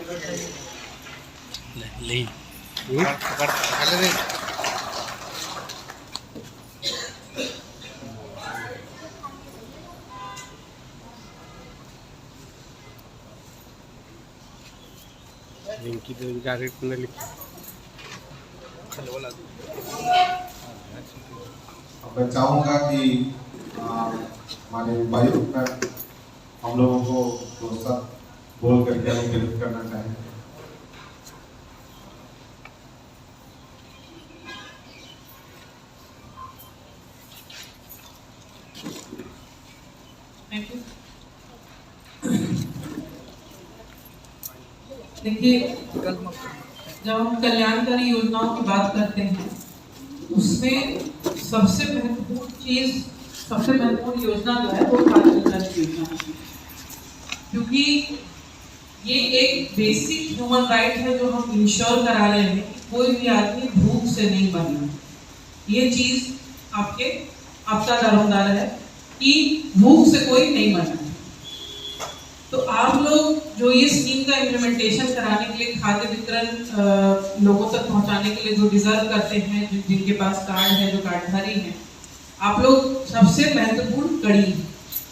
ले लिंकी तो गाड़ी को लिख मैं चाहूँगा कि हमारे भाई पर हम लोगों को थोड़ा बोल करके अनुप्रेरित करना चाहेंगे। देखिए, जब हम कल्याणकारी योजनाओं की बात करते हैं उसमें सबसे महत्वपूर्ण योजना जो है वो खाद्य सुरक्षा योजना है, क्योंकि ये एक बेसिक ह्यूमन राइट है जो हम इंश्योर करा रहे हैं कि कोई भी आदमी भूख से नहीं मरना। ये चीज आपका दारोमदार है कि भूख से कोई नहीं मरना। तो आप लोग जो ये स्कीम का इम्प्लीमेंटेशन कराने के लिए खाद्य वितरण लोगों तक पहुंचाने के लिए जो डिजर्व करते हैं, जिनके पास कार्ड है, जो कार्डधारी हैं, आप लोग सबसे महत्वपूर्ण कड़ी।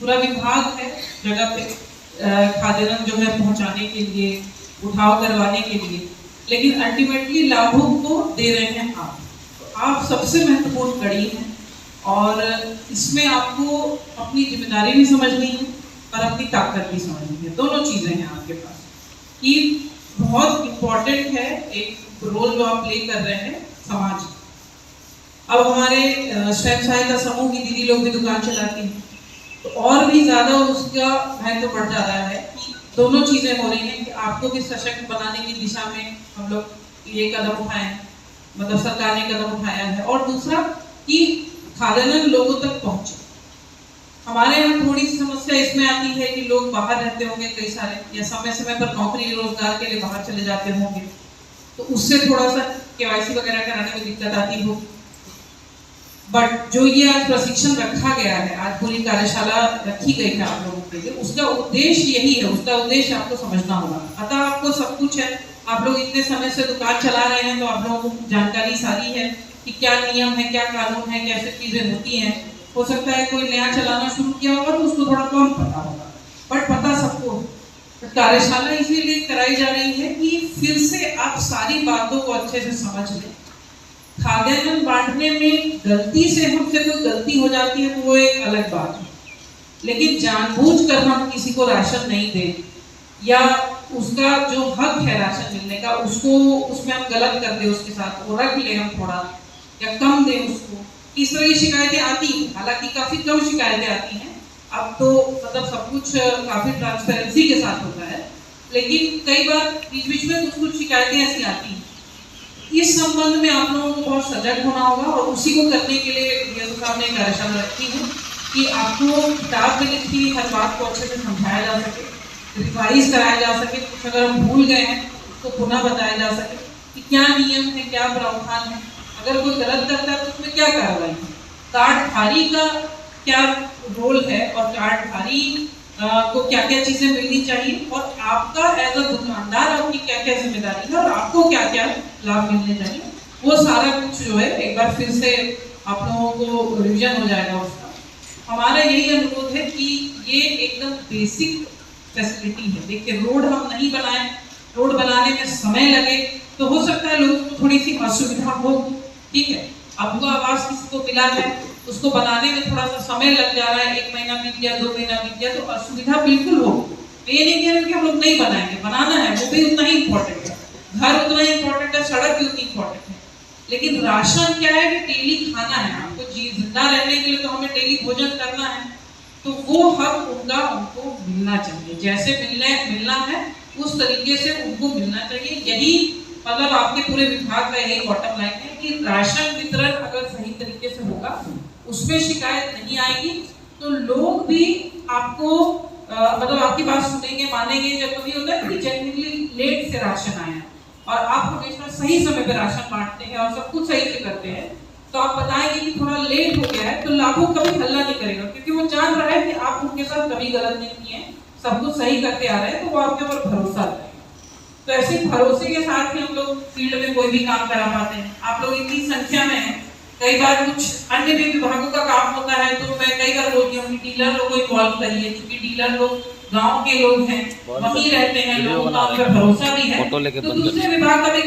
पूरा विभाग है जगह पे खाद्यान्न जो है पहुंचाने के लिए, उठाव करवाने के लिए, लेकिन अल्टीमेटली लाभुक को दे रहे हैं आप। तो आप सबसे महत्वपूर्ण कड़ी हैं और इसमें आपको अपनी जिम्मेदारी भी समझनी है और अपनी ताकत भी समझनी है। दोनों चीजें हैं आपके पास कि बहुत इम्पोर्टेंट है एक रोल जो आप प्ले कर रहे हैं समाज। अब हमारे स्वयं सहायता समूह की दीदी लोग भी दुकान चलाती हैं, तो और भी ज्यादा उसका महत्व बढ़ जा रहा है कि दोनों चीजें हो रही हैं कि आपको भी सशक्त बनाने की दिशा में हम लोग ये कदम उठाए, मतलब सरकार ने कदम उठाया है। और दूसरा कि खाद्यान्न लोगों तक पहुंचे। हमारे यहाँ थोड़ी सी समस्या इसमें आती है कि लोग बाहर रहते होंगे कई सारे, या समय समय पर नौकरी रोजगार के लिए बाहर चले जाते होंगे, तो उससे थोड़ा सा केवाईसी वगैरह कराने में दिक्कत आती हो। बट जो ये आज प्रशिक्षण रखा गया है, आज पूरी कार्यशाला रखी गई है आप लोगों के लिए, उसका उद्देश्य यही है। उसका उद्देश्य आपको समझना होगा। अतः आपको सब कुछ है, आप लोग इतने समय से दुकान चला रहे हैं तो आप लोगों को जानकारी सारी है कि क्या नियम है, क्या कानून है, कैसे चीजें होती हैं। हो सकता है कोई नया चलाना शुरू किया होगा तो उसको थोड़ा कम पता होगा, बट पता सबको। कार्यशाला इसीलिए कराई जा रही है कि फिर से आप सारी बातों को अच्छे से समझ लें। खाद्यान्न बांटने में गलती से हमसे कोई गलती हो जाती है तो वो एक अलग बात है, लेकिन जानबूझकर हम किसी को राशन नहीं दें या उसका जो हक है राशन मिलने का उसको उसमें हम गलत कर दे, उसके साथ वो रख ले हम थोड़ा या कम दें उसको, इस तरह की शिकायतें आती हैं। हालांकि काफी कम शिकायतें आती हैं अब तो, मतलब सब कुछ काफी ट्रांसपेरेंसी के साथ होता है, लेकिन कई बार बीच बीच में कुछ शिकायतें ऐसी आती हैं। इस संबंध में आप लोगों को बहुत सजग होना होगा और उसी को करने के लिए डीएसओ साहब ने कार्यशाला रखी है कि आपको किताब में लिखी हर बात को अच्छे से समझाया जा सके, रिवाइज कराया जा सके। कुछ अगर हम भूल गए हैं तो पुनः बताया जा सके कि क्या नियम है, क्या प्रावधान है, अगर कोई गलत करता है तो उसमें क्या कार्रवाई है, कार्डधारी का क्या रोल है और कार्डधारी को क्या क्या चीजें मिलनी चाहिए और आपका एज अ दुकानदार आपकी क्या क्या जिम्मेदारी है और आपको क्या क्या लाभ मिलने चाहिए, वो सारा कुछ जो है एक बार फिर से आप लोगों को रिवीजन हो जाएगा उसका। हमारा यही अनुरोध है कि ये एकदम बेसिक फैसिलिटी है। देखिए, रोड हम नहीं बनाए, रोड बनाने में समय लगे तो हो सकता है लोगों को थोड़ी सी असुविधा हो, ठीक है। अब वो आवास किसी को मिला है, उसको बनाने में थोड़ा सा समय लग जा रहा है, 1 महीना बीत गया, 2 महीना बीत गया, तो असुविधा बिल्कुल हो। ये नहीं कह रहे कि हम लोग नहीं बनाएंगे, बनाना है, वो भी उतना ही इम्पोर्टेंट है, घर उतना ही इम्पोर्टेंट है, सड़क भी उतनी इम्पोर्टेंट है। लेकिन राशन क्या है कि डेली खाना है, आपको जिंदा रहने के लिए तो हमें डेली भोजन करना है, तो वो हक उनको मिलना चाहिए। जैसे मिलना है उस तरीके से उनको मिलना चाहिए। यही मतलब आपके पूरे विभाग का यही बॉटम लाइन है कि राशन वितरण अगर सही तरीके से होगा, उसमें शिकायत नहीं आएगी, तो लोग भी आपको मतलब आपकी बात सुनेंगे, मानेंगे। जब कभी होता है कि जेन्युइनली लेट से राशन आया और आप हमेशा सही समय पर राशन बांटते हैं और सब कुछ सही से करते हैं, तो आप बताएंगे कि थोड़ा लेट हो गया है, तो लाभुक कभी हल्ला नहीं करेगा, क्योंकि वो जान रहा है कि आप उनके साथ कभी गलत नहीं किए, सब कुछ सही करते आ रहे हैं, तो वो आपके ऊपर भरोसा रखेगा। तो ऐसे भरोसे के साथ ही हम लोग फील्ड में कोई भी काम करा पाते हैं। आप लोग इतनी संख्या में हैं, कई बार कुछ अन्य भी विभागों का काम होता है तो मैं कई बार बोलती हूँ कि डीलर लोग को इन्वॉल्व करिए, क्योंकि डीलर लोग गांव के लोग हैं, वहीं रहते हैं, लोगों का उन पर भरोसा भी है, तो दूसरे विभाग का भी